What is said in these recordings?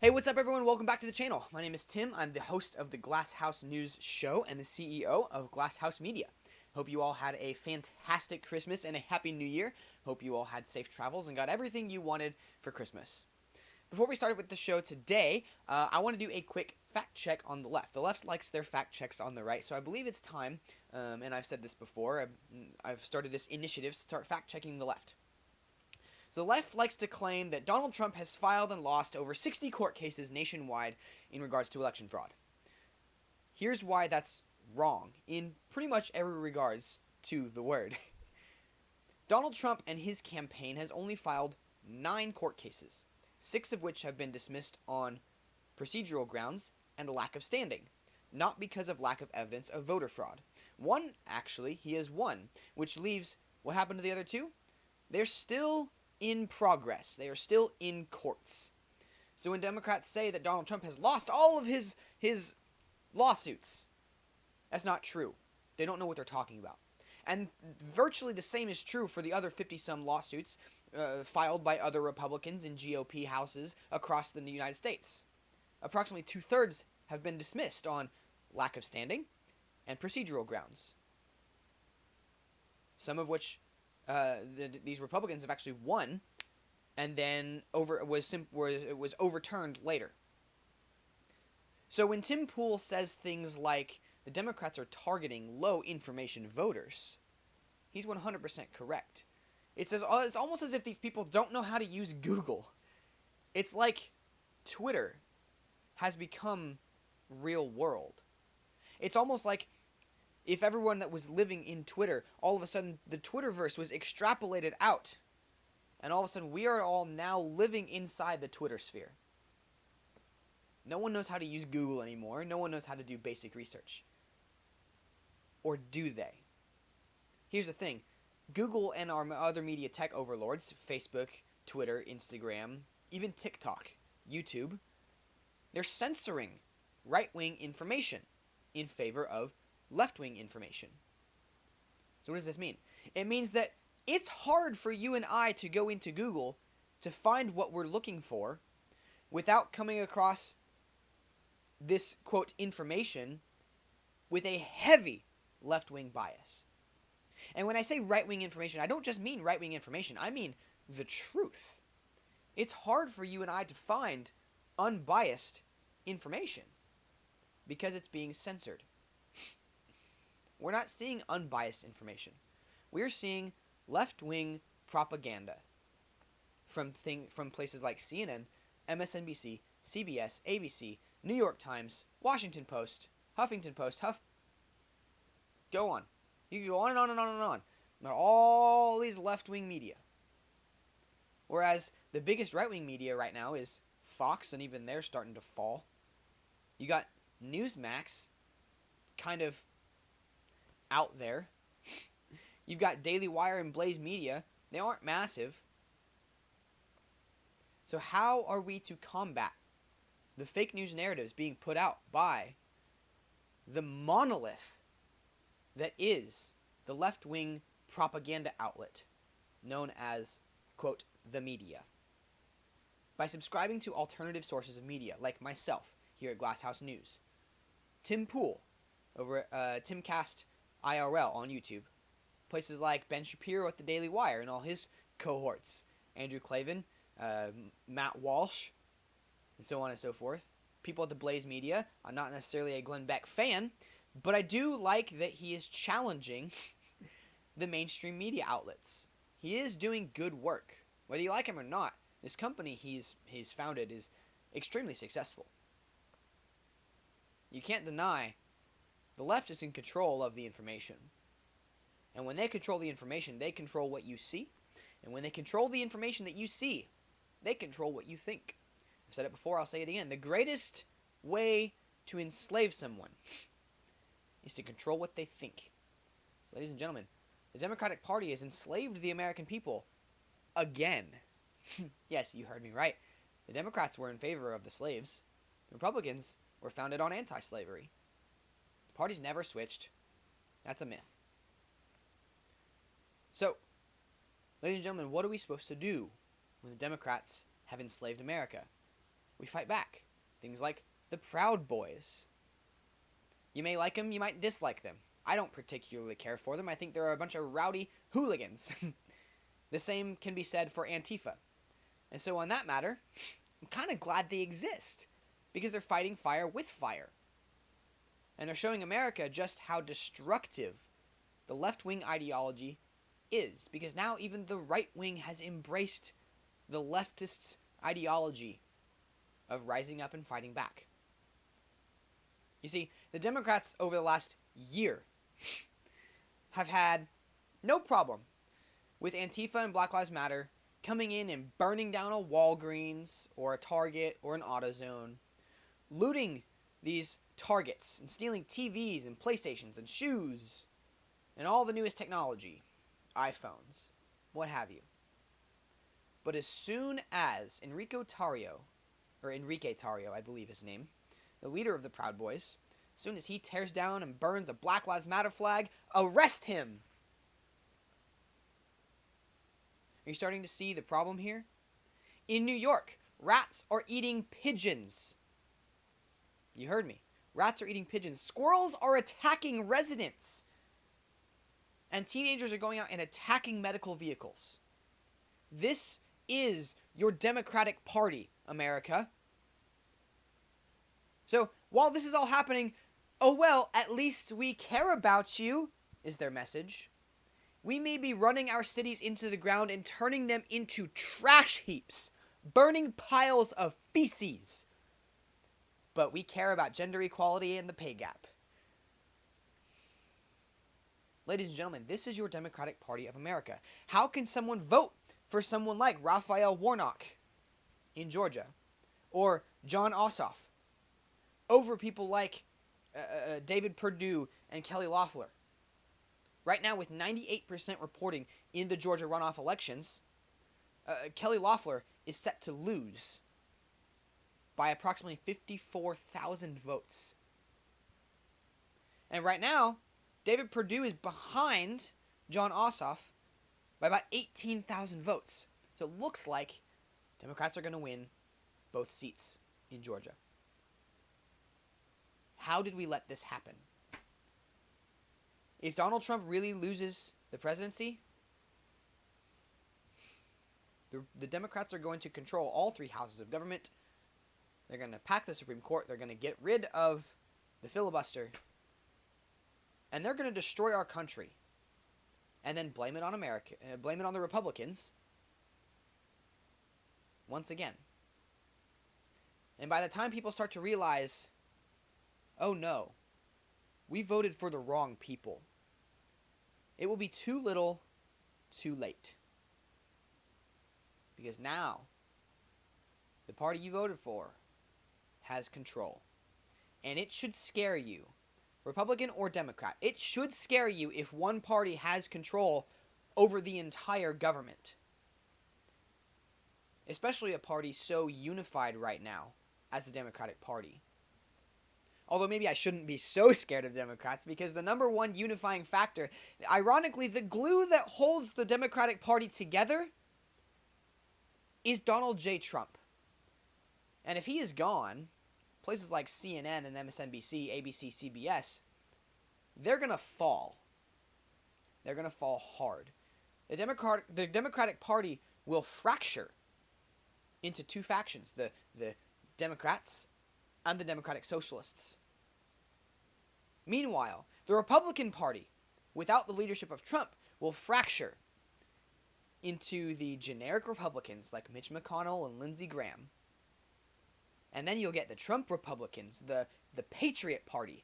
Hey, what's up, everyone? Welcome back to the channel. My name is Tim. I'm the host of the Glass House News Show and the CEO of Glass House Media. Hope you all had a fantastic Christmas and a happy New Year. Hope you all had safe travels and got everything you wanted for Christmas. Before we start with the show today, I want to do a quick fact check on the left. The left likes their fact checks on the right, so I believe it's time, and I've said this before, I've started this initiative to start fact checking the left. So the left likes to claim that Donald Trump has filed and lost over 60 court cases nationwide in regards to election fraud. Here's why that's wrong in pretty much every regards to the word. Donald Trump and his campaign has only filed 9 court cases, 6 of which have been dismissed on procedural grounds and a lack of standing, not because of lack of evidence of voter fraud. One, actually, he has won, which leaves what happened to the other 2? They're still in progress. They are still in courts. So when Democrats say that Donald Trump has lost all of his lawsuits, that's not true. They don't know what they're talking about. And virtually the same is true for the other 50-some lawsuits filed by other Republicans in GOP houses across the United States. Approximately 2/3 have been dismissed on lack of standing and procedural grounds. Some of which these Republicans have actually won, and then it was overturned later. So when Tim Pool says things like the Democrats are targeting low information voters, he's 100% correct. It's almost as if these people don't know how to use Google. It's like Twitter has become real world. It's almost like if everyone that was living in Twitter, all of a sudden the Twitterverse was extrapolated out, and all of a sudden we are all now living inside the Twitter sphere. No one knows how to use Google anymore. No one knows how to do basic research. Or do they? Here's the thing. Google and our other media tech overlords, Facebook, Twitter, Instagram, even TikTok, YouTube, they're censoring right-wing information in favor of left-wing information. So what does this mean? It means that it's hard for you and I to go into Google to find what we're looking for without coming across this, quote, information with a heavy left-wing bias. And when I say right-wing information, I don't just mean right-wing information. I mean the truth. It's hard for you and I to find unbiased information because it's being censored. We're not seeing unbiased information. We're seeing left-wing propaganda from places like CNN, MSNBC, CBS, ABC, New York Times, Washington Post, Huffington Post, go on. You can go on and on and on and on about all these left-wing media. Whereas the biggest right-wing media right now is Fox, and even they're starting to fall. You got Newsmax, kind of out there. You've got Daily Wire and Blaze Media. They aren't massive. So how are we to combat the fake news narratives being put out by the monolith that is the left-wing propaganda outlet known as, quote, the media? By subscribing to alternative sources of media like myself here at Glass House News, Tim Pool over at Timcast IRL on YouTube, places like Ben Shapiro at the Daily Wire and all his cohorts, Andrew Klavan, Matt Walsh, and so on and so forth. People at the Blaze Media. I'm not necessarily a Glenn Beck fan, but I do like that he is challenging the mainstream media outlets. He is doing good work. Whether you like him or not, this company he's founded is extremely successful. You can't deny the left is in control of the information. And when they control the information, they control what you see. And when they control the information that you see, they control what you think. I've said it before, I'll say it again. The greatest way to enslave someone is to control what they think. So, ladies and gentlemen, the Democratic Party has enslaved the American people again. Yes, you heard me right. The Democrats were in favor of the slaves. The Republicans were founded on anti-slavery. The party's never switched. That's a myth. So, ladies and gentlemen, what are we supposed to do when the Democrats have enslaved America? we fight back. Things like the Proud Boys. You may like them, you might dislike them. I don't particularly care for them. I think they're a bunch of rowdy hooligans. The same can be said for Antifa. And so on that matter, I'm kind of glad they exist, because they're fighting fire with fire. And they're showing America just how destructive the left-wing ideology is, because now even the right wing has embraced the leftists' ideology of rising up and fighting back. You see, the Democrats over the last year have had no problem with Antifa and Black Lives Matter coming in and burning down a Walgreens or a Target or an AutoZone, looting these Targets and stealing TVs and PlayStations and shoes and all the newest technology, iPhones, what have you. But as soon as Enrique Tarrio, I believe his name, the leader of the Proud Boys, as soon as he tears down and burns a Black Lives Matter flag, arrest him! Are you starting to see the problem here? In New York, rats are eating pigeons. You heard me. Rats are eating pigeons. Squirrels are attacking residents. And teenagers are going out and attacking medical vehicles. This is your Democratic Party, America. So, while this is all happening, oh well, at least we care about you, is their message. We may be running our cities into the ground and turning them into trash heaps, burning piles of feces. But we care about gender equality and the pay gap. Ladies and gentlemen, this is your Democratic Party of America. How can someone vote for someone like Raphael Warnock in Georgia or Jon Ossoff over people like David Perdue and Kelly Loeffler? Right now, with 98% reporting in the Georgia runoff elections, Kelly Loeffler is set to lose by approximately 54,000 votes. And right now, David Perdue is behind Jon Ossoff by about 18,000 votes. So it looks like Democrats are going to win both seats in Georgia. How did we let this happen? If Donald Trump really loses the presidency, the Democrats are going to control all three houses of government. They're going to pack the Supreme Court. They're going to get rid of the filibuster. And they're going to destroy our country. And then blame it on America, blame it on the Republicans once again. And by the time people start to realize, oh no, we voted for the wrong people, it will be too little, too late. Because now, the party you voted for has control. And it should scare you, Republican or Democrat. It should scare you if one party has control over the entire government. Especially a party so unified right now as the Democratic Party. Although maybe I shouldn't be so scared of Democrats, because the number one unifying factor, ironically, the glue that holds the Democratic Party together is Donald J. Trump. And if he is gone, places like CNN and MSNBC, ABC, CBS, they're going to fall. They're going to fall hard. The Democratic Party will fracture into two factions, the Democrats and the Democratic Socialists. Meanwhile, the Republican Party, without the leadership of Trump, will fracture into the generic Republicans like Mitch McConnell and Lindsey Graham. And then you'll get the Trump Republicans, the Patriot Party,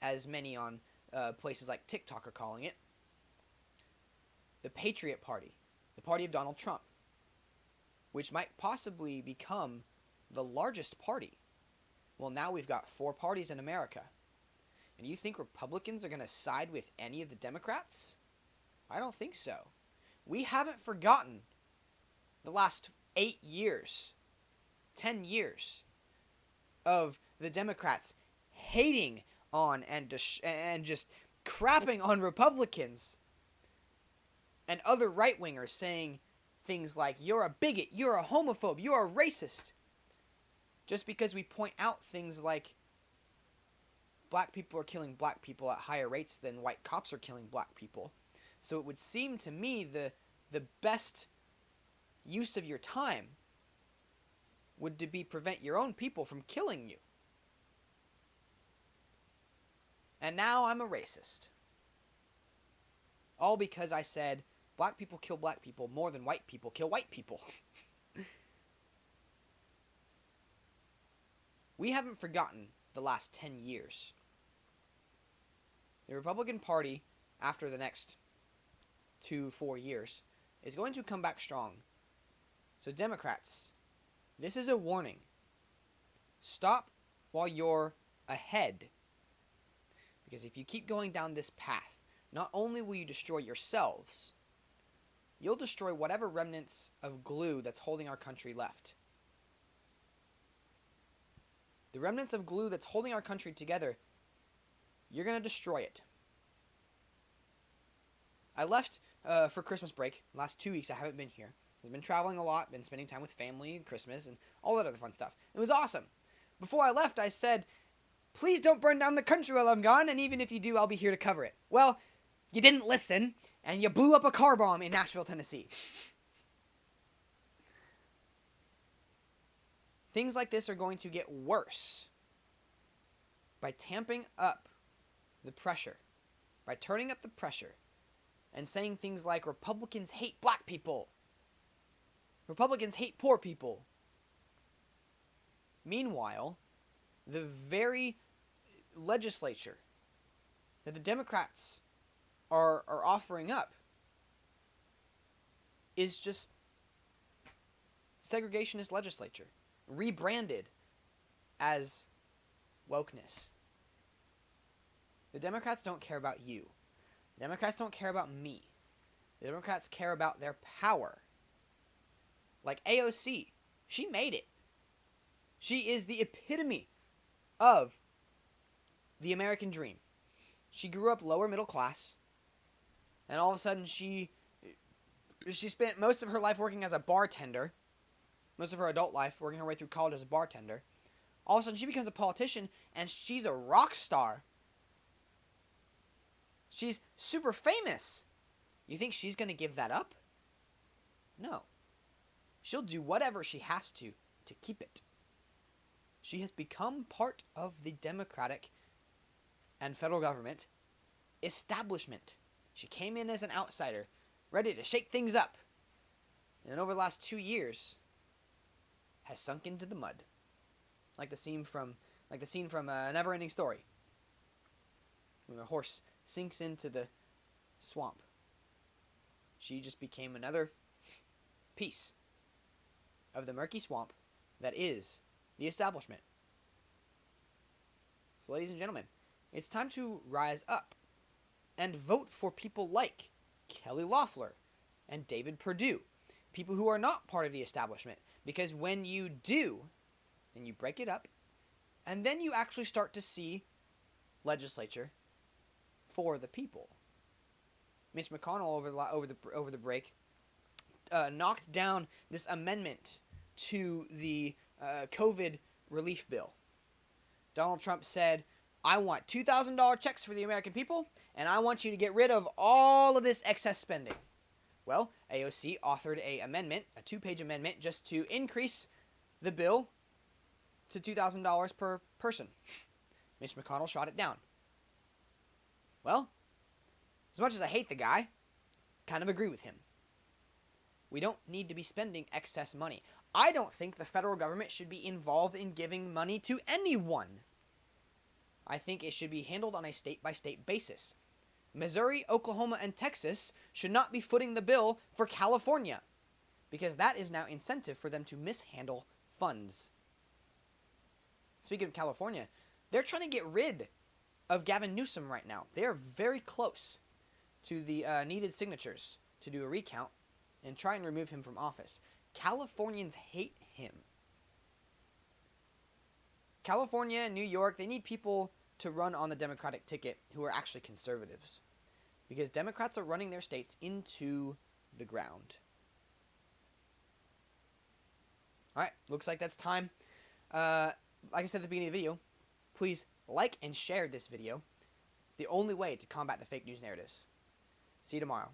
as many on places like TikTok are calling it. The Patriot Party, the party of Donald Trump, which might possibly become the largest party. Well, now we've got 4 parties in America. And you think Republicans are going to side with any of the Democrats? I don't think so. We haven't forgotten the last 8 years, 10 years of the Democrats hating on and just crapping on Republicans and other right-wingers, saying things like, you're a bigot, you're a homophobe, you're a racist. just because we point out things like black people are killing black people at higher rates than white cops are killing black people. So it would seem to me the best use of your time would to be prevent your own people from killing you. And now I'm a racist. All because I said black people kill black people more than white people kill white people. We haven't forgotten the last 10 years. The Republican Party, after the next 2-4 years, is going to come back strong. So Democrats, this is a warning. Stop while you're ahead. Because if you keep going down this path, not only will you destroy yourselves, you'll destroy whatever remnants of glue that's holding our country left. The remnants of glue that's holding our country together, you're going to destroy it. I left for Christmas break. The last 2 weeks I haven't been here. I've been traveling a lot, been spending time with family and Christmas and all that other fun stuff. It was awesome. Before I left, I said, please don't burn down the country while I'm gone, and even if you do, I'll be here to cover it. Well, you didn't listen, and you blew up a car bomb in Nashville, Tennessee. Things like this are going to get worse by tamping up the pressure, by turning up the pressure, and saying things like Republicans hate black people. Republicans hate poor people. Meanwhile, the very legislature that the Democrats are offering up is just segregationist legislature, rebranded as wokeness. The Democrats don't care about you. The Democrats don't care about me. The Democrats care about their power. Like AOC, she made it. She is the epitome of the American dream. She grew up lower middle class, and all of a sudden she spent most of her life working as a bartender, most of her adult life working her way through college as a bartender. All of a sudden she becomes a politician, and she's a rock star. She's super famous. You think she's going to give that up? No. She'll do whatever she has to keep it. She has become part of the Democratic and federal government establishment. She came in as an outsider, ready to shake things up. And then over the last 2 years, has sunk into the mud. Like the scene from a Never-Ending Story. When the horse sinks into the swamp. She just became another piece of the murky swamp that is the establishment. So, ladies and gentlemen, it's time to rise up and vote for people like Kelly Loeffler and David Perdue, people who are not part of the establishment, because when you do, then you break it up, and then you actually start to see legislature for the people. Mitch McConnell over the break knocked down this amendment to the COVID relief bill. Donald Trump said, I want $2,000 checks for the American people, and I want you to get rid of all of this excess spending. Well, AOC authored a 2-page amendment, just to increase the bill to $2,000 per person. Mitch McConnell shot it down. Well, as much as I hate the guy, kind of agree with him. We don't need to be spending excess money. I don't think the federal government should be involved in giving money to anyone. I think it should be handled on a state-by-state basis. Missouri, Oklahoma, and Texas should not be footing the bill for California, because that is now incentive for them to mishandle funds. Speaking of California, they're trying to get rid of Gavin Newsom right now. They are very close to the needed signatures to do a recount and try and remove him from office. Californians hate him. California and New York, they need people to run on the Democratic ticket who are actually conservatives, because Democrats are running their states into the ground. All right, looks like that's time. Like I said at the beginning of the video, please like and share this video. It's the only way to combat the fake news narratives. See you tomorrow.